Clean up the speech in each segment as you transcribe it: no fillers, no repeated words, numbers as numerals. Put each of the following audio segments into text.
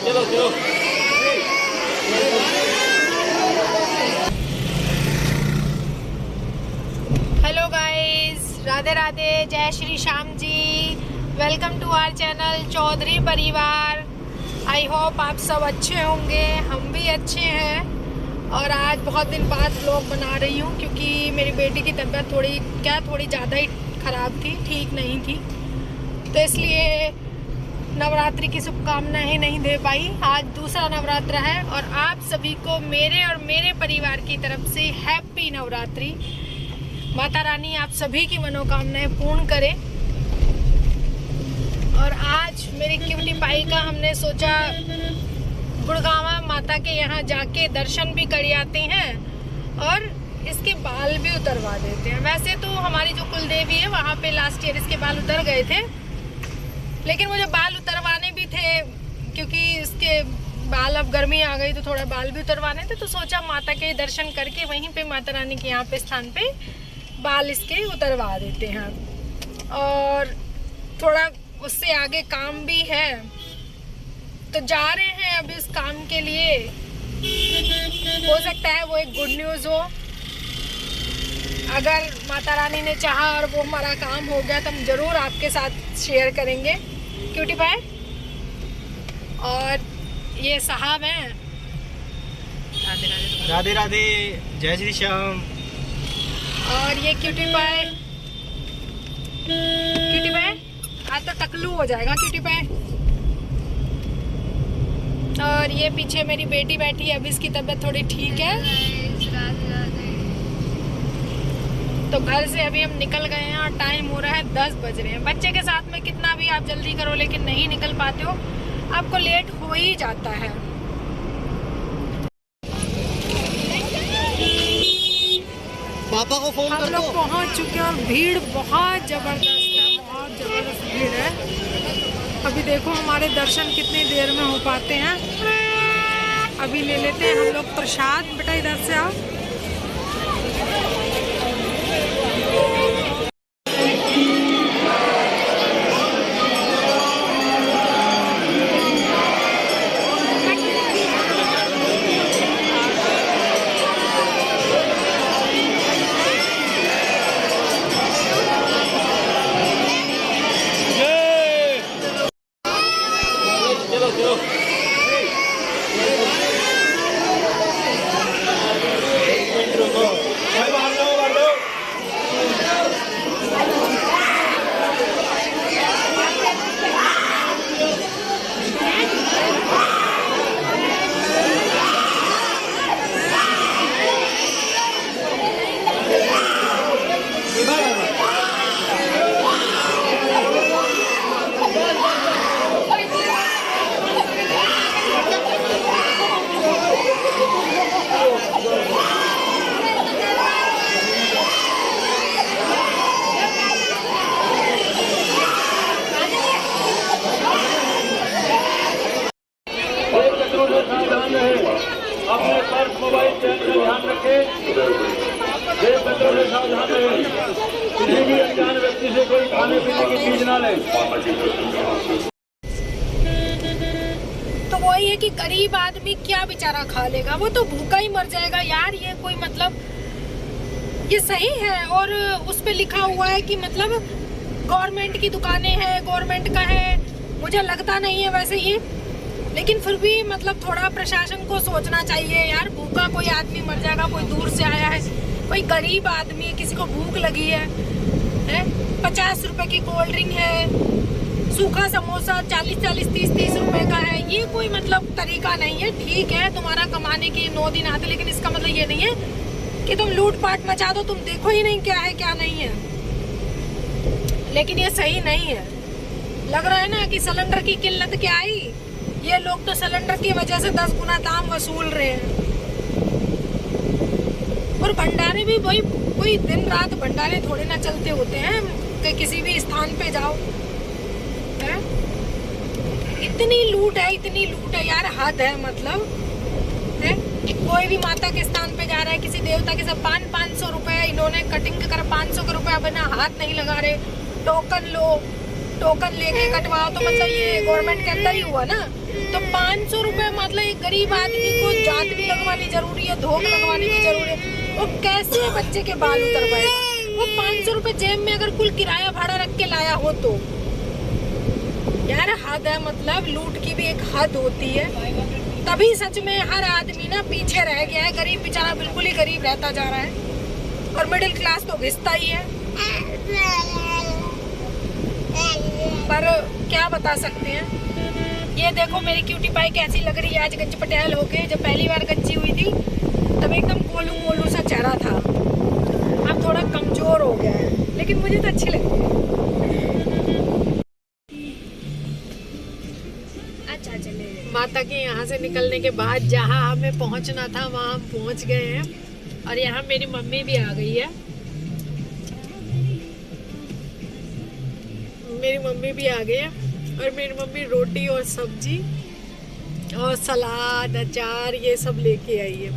चलो चलो। Hello guys, Radhe Radhe, जय Shri Shyam ji. Welcome to our channel Chaudhary Parivar. I hope आप सब अच्छे होंगे, हम भी अच्छे हैं। और आज बहुत दिन बाद व्लॉग बना रही हूँ क्योंकि मेरी बेटी की तबीयत थोड़ी ज़्यादा ही ख़राब थी, ठीक नहीं थी, तो इसलिए नवरात्रि की शुभकामनाएं नहीं दे पाई। आज दूसरा नवरात्र है और आप सभी को मेरे और मेरे परिवार की तरफ से हैप्पी नवरात्रि। माता रानी आप सभी की मनोकामनाएं पूर्ण करे। और आज मेरी क्यूटी पाई का हमने सोचा गुड़गांवा माता के यहाँ जाके दर्शन भी कर आते हैं और इसके बाल भी उतरवा देते हैं। वैसे तो हमारी जो कुल देवी है वहाँ पे लास्ट ईयर इसके बाल उतर गए थे, लेकिन मुझे बाल उतरवाने भी थे क्योंकि इसके बाल, अब गर्मी आ गई तो थोड़ा बाल भी उतरवाने थे, तो सोचा माता के दर्शन करके वहीं पे माता रानी के यहाँ पे स्थान पे बाल इसके उतरवा देते हैं। और थोड़ा उससे आगे काम भी है तो जा रहे हैं अभी इस काम के लिए। हो सकता है वो एक गुड न्यूज़ हो। अगर माता रानी ने चाहा और वो हमारा काम हो गया तो हम ज़रूर आपके साथ शेयर करेंगे। क्यूटी पाए और ये साहब हैं। राधे राधे। राधे राधे, जय श्री श्याम। और ये क्यूटी पाए आज तो टकलू हो जाएगा क्यूटी पाए। और ये पीछे मेरी बेटी बैठी है, अभी इसकी तबीयत थोड़ी ठीक है तो घर से अभी हम निकल गए हैं और टाइम हो रहा है 10 बज रहे हैं। बच्चे के साथ में कितना भी आप जल्दी करो लेकिन नहीं निकल पाते हो, आपको लेट हो ही जाता है। पापा को फोन हम लोग पहुंच चुके हैं और भीड़ बहुत जबरदस्त है, बहुत जबरदस्त भीड़ है। अभी देखो हमारे दर्शन कितनी देर में हो पाते हैं। अभी ले लेते हैं हम लोग प्रसाद। बेटा इधर से आओ। अपने पर्स मोबाइल ध्यान रखें। सावधान रहें, किसी भी अनजान व्यक्ति से कोई खाने पीने की चीज ना लें। तो वही है कि गरीब आदमी क्या बेचारा खा लेगा, वो तो भूखा ही मर जाएगा यार। ये कोई मतलब ये सही है? और उस पे लिखा हुआ है कि मतलब गवर्नमेंट की दुकानें हैं, गवर्नमेंट का है। मुझे लगता नहीं है वैसे ये, लेकिन फिर भी मतलब थोड़ा प्रशासन को सोचना चाहिए यार। भूखा कोई आदमी मर जाएगा, कोई दूर से आया है, कोई गरीब आदमी है, किसी को भूख लगी है 50 रुपए की कोल्ड ड्रिंक है, सूखा समोसा 40-40, 30-30 रुपए का है। ये कोई मतलब तरीका नहीं है। ठीक है तुम्हारा कमाने के 9 दिन आते, लेकिन इसका मतलब ये नहीं है कि तुम लूटपाट मचा दो, तुम देखो ही नहीं क्या है क्या नहीं है। लेकिन ये सही नहीं है। लग रहा है ना कि सिलेंडर की किल्लत क्या आई, ये लोग तो सिलेंडर की वजह से 10 गुना दाम वसूल रहे हैं। और भंडारे भी वही कोई दिन रात भंडारे थोड़े ना चलते होते हैं कि किसी भी स्थान पे जाओ है? इतनी लूट है यार, हद है मतलब है। कोई भी माता के स्थान पे जा रहा है, किसी देवता के सब 500 रुपए इन्होंने कटिंग कर 500 के रुपए बिना हाथ नहीं लगा रहे। टोकन लो, टोकन लेके कटवाओ, तो मतलब ये गवर्नमेंट के अंदर ही हुआ ना। तो 500 रुपए मतलब एक गरीब आदमी को जात भी लगवानी जरूरी है, धोख लगवानी भी जरूरी है, वो कैसे बच्चे के बाल उतरवाएगा? वो 500 रुपए जेब में अगर कुल किराया भाड़ा रख के लाया हो तो यार हद है। मतलब लूट की भी एक हद होती है। तभी सच में हर आदमी ना पीछे रह गया है। गरीब बेचारा बिल्कुल ही गरीब रहता जा रहा है और मिडिल क्लास तो घिसता ही है। पर क्या बता सकते हैं। ये देखो मेरी क्यूटी पाई कैसी लग रही है आज गंज पटेल होके। जब पहली बार गंजी हुई थी तब एकदम गोलू गोलू सा चेहरा था, अब थोड़ा कमजोर हो गया है, लेकिन मुझे तो अच्छी लगती है। अच्छा चले माता के यहाँ से निकलने के बाद जहाँ हमें पहुँचना था वहाँ हम पहुँच गए हैं और यहाँ मेरी मम्मी भी आ गई है। मेरी मम्मी भी आ गई है और मेरी मम्मी रोटी और सब्जी और सलाद अचार ये सब लेके आई है।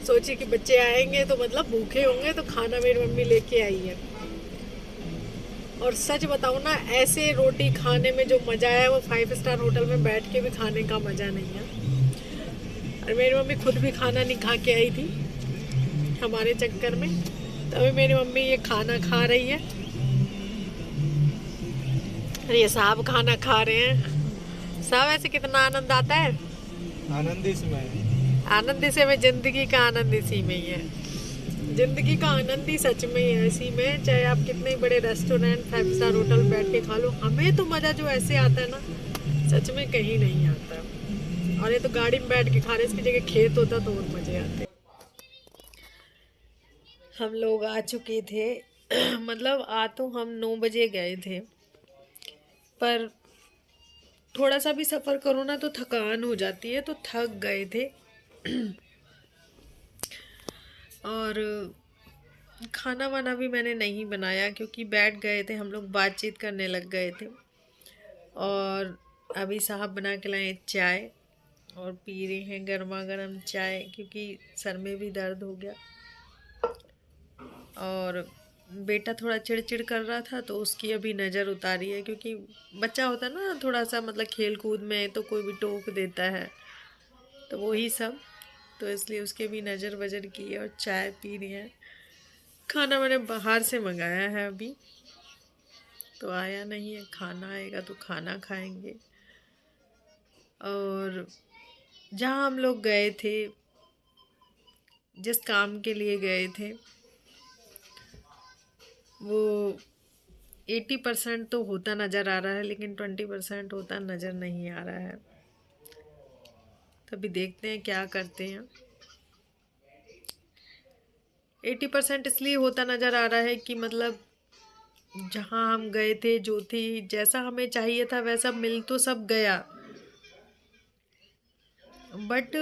सोची कि बच्चे आएंगे तो मतलब भूखे होंगे तो खाना मेरी मम्मी लेके आई है। और सच बताऊं ना, ऐसे रोटी खाने में जो मज़ा है वो 5 स्टार होटल में बैठ के भी खाने का मज़ा नहीं है। और मेरी मम्मी खुद भी खाना नहीं खा के आई थी हमारे चक्कर में, तभी मेरी मम्मी ये खाना खा रही है। ये साहब खाना खा रहे हैं। साहब ऐसे कितना आनंद आता है। आनंद इसमें, आनंद इसी में, जिंदगी का आनंद इसी में ही है। जिंदगी का आनंद ही सच में ही है इसी में। चाहे आप कितने बड़े रेस्टोरेंट 5 स्टार होटल बैठ के खा लो, हमें तो मज़ा जो ऐसे आता है ना सच में कहीं नहीं आता। और ये तो गाड़ी में बैठ के खा रहे, इसकी जगह खेत होता तो और मज़े आते। हम लोग आ चुके थे मतलब आ तो हम 9 बजे गए थे, पर थोड़ा सा भी सफ़र करो ना तो थकान हो जाती है, तो थक गए थे। और खाना वाना भी मैंने नहीं बनाया क्योंकि बैठ गए थे हम लोग, बातचीत करने लग गए थे। और अभी साहब बना के लाए चाय और पी रहे हैं गर्मा गर्म चाय क्योंकि सर में भी दर्द हो गया। और बेटा थोड़ा चिड़चिड़ कर रहा था तो उसकी अभी नज़र उतारी है, क्योंकि बच्चा होता है ना थोड़ा सा मतलब खेल कूद में तो कोई भी टोक देता है, तो वही सब, तो इसलिए उसके भी नज़र वजर की है और चाय पी रही है। खाना मैंने बाहर से मंगाया है, अभी तो आया नहीं है, खाना आएगा तो खाना खाएंगे। और जहाँ हम लोग गए थे, जिस काम के लिए गए थे, वो 80% तो होता नज़र आ रहा है, लेकिन 20% होता नज़र नहीं आ रहा है। तभी देखते हैं क्या करते हैं। 80% इसलिए होता नज़र आ रहा है कि मतलब जहाँ हम गए थे, जो थी, जैसा हमें चाहिए था वैसा मिल तो सब गया, बट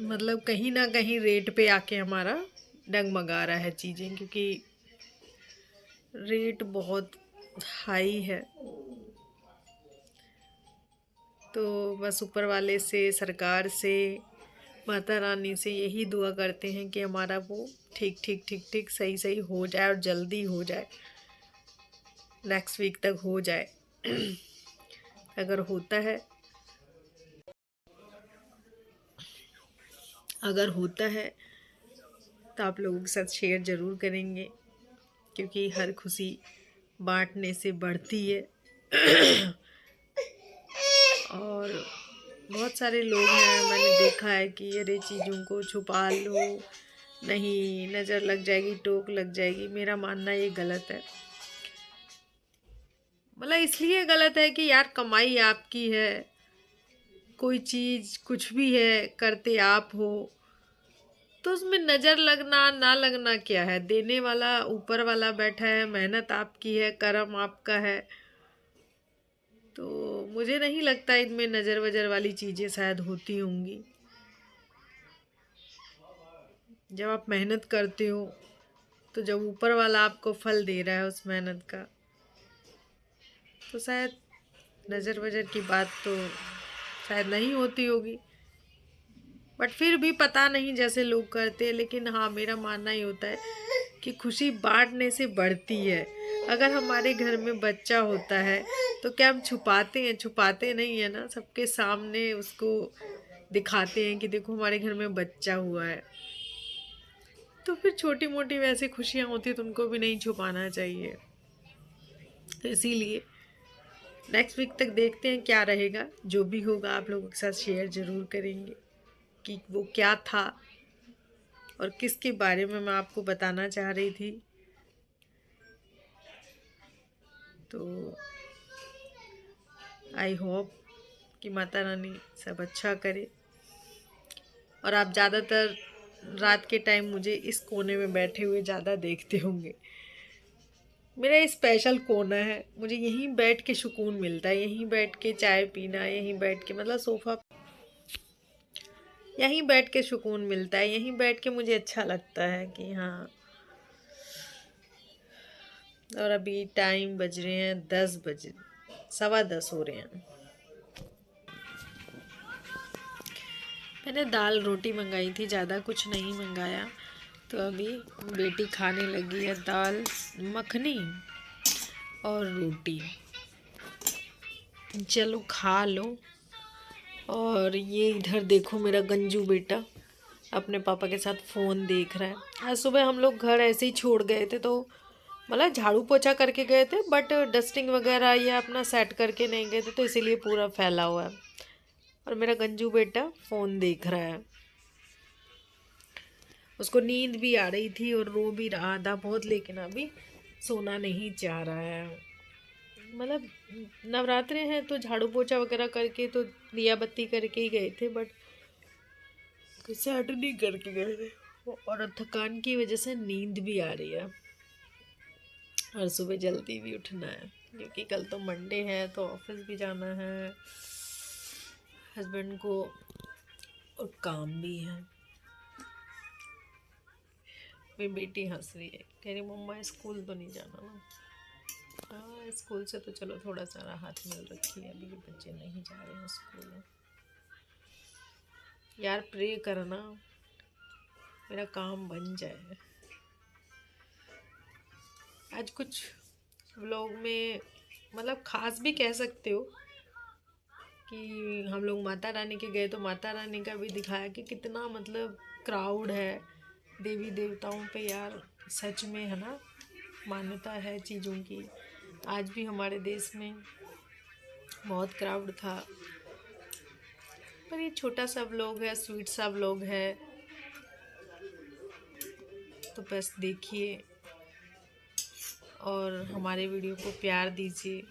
मतलब कहीं ना कहीं रेट पे आके हमारा डगमगा रहा है चीज़ें, क्योंकि रेट बहुत हाई है। तो बस ऊपर वाले से, सरकार से, माता रानी से यही दुआ करते हैं कि हमारा वो ठीक ठीक ठीक ठीक सही सही हो जाए और जल्दी हो जाए, नेक्स्ट वीक तक हो जाए। अगर होता है तो आप लोगों के साथ शेयर ज़रूर करेंगे, क्योंकि हर खुशी बांटने से बढ़ती है। और बहुत सारे लोग हैं, मैंने देखा है कि अरे चीज़ों को छुपा लो, नहीं नज़र लग जाएगी, टोक लग जाएगी। मेरा मानना ये गलत है। मतलब इसलिए गलत है कि यार कमाई आपकी है, कोई चीज़ कुछ भी है करते आप हो, तो उसमें नज़र लगना ना लगना क्या है। देने वाला ऊपर वाला बैठा है, मेहनत आपकी है, कर्म आपका है, तो मुझे नहीं लगता इनमें नज़र वजर वाली चीज़ें शायद होती होंगी। जब आप मेहनत करते हो तो जब ऊपर वाला आपको फल दे रहा है उस मेहनत का, तो शायद नज़र वजर की बात तो शायद नहीं होती होगी। बट फिर भी पता नहीं, जैसे लोग करते हैं। लेकिन हाँ, मेरा मानना ही होता है कि खुशी बांटने से बढ़ती है। अगर हमारे घर में बच्चा होता है तो क्या हम छुपाते हैं? छुपाते नहीं है ना, सबके सामने उसको दिखाते हैं कि देखो हमारे घर में बच्चा हुआ है। तो फिर छोटी मोटी वैसे खुशियाँ होती है तो उनको भी नहीं छुपाना चाहिए। तो इसीलिए नेक्स्ट वीक तक देखते हैं क्या रहेगा। जो भी होगा आप लोगों के साथ शेयर ज़रूर करेंगे कि वो क्या था और किसके बारे में मैं आपको बताना चाह रही थी। तो आई होप कि माता रानी सब अच्छा करे। और आप ज़्यादातर रात के टाइम मुझे इस कोने में बैठे हुए ज़्यादा देखते होंगे। मेरा स्पेशल कोना है, मुझे यहीं बैठ के सुकून मिलता है, यहीं बैठ के चाय पीना, यहीं बैठ के मतलब सोफ़ा, यहीं बैठ के सुकून मिलता है, यहीं बैठ के मुझे अच्छा लगता है कि हाँ। और अभी टाइम बज रहे हैं 10 बजे, 10:15 हो रहे हैं। मैंने दाल रोटी मंगाई थी, ज़्यादा कुछ नहीं मंगाया। तो अभी बेटी खाने लगी है दाल मखनी और रोटी। चलो खा लो। और ये इधर देखो मेरा गंजू बेटा अपने पापा के साथ फ़ोन देख रहा है। आज सुबह हम लोग घर ऐसे ही छोड़ गए थे, तो मतलब झाड़ू पोछा करके गए थे, बट डस्टिंग वगैरह या अपना सेट करके नहीं गए थे, तो इसीलिए पूरा फैला हुआ है। और मेरा गंजू बेटा फ़ोन देख रहा है। उसको नींद भी आ रही थी और रो भी रहा था बहुत, लेकिन अभी सोना नहीं चाह रहा है। मतलब नवरात्रे हैं तो झाड़ू पोछा वगैरह करके तो दिया बत्ती करके ही गए थे, बट सेट नहीं करके गए थे। और थकान की वजह से नींद भी आ रही है और सुबह जल्दी भी उठना है, क्योंकि कल तो मंडे है तो ऑफिस भी जाना है हस्बैंड को और काम भी है। मेरी बेटी हंस रही है, कह रही मम्मा स्कूल तो नहीं जाना ना। हाँ, स्कूल से तो चलो थोड़ा सा राहत मिल रखी है, अभी बच्चे नहीं जा रहे हैं स्कूल। यार प्रे करना मेरा काम बन जाए। आज कुछ व्लॉग में मतलब ख़ास भी कह सकते हो कि हम लोग माता रानी के गए तो माता रानी का भी दिखाया कि कितना मतलब क्राउड है देवी देवताओं पे। यार सच में है ना, मान्यता है चीज़ों की। आज भी हमारे देश में बहुत क्राउड था, पर ये छोटा सा व्लॉग है, स्वीट सा व्लॉग है, तो बस देखिए और हमारे वीडियो को प्यार दीजिए।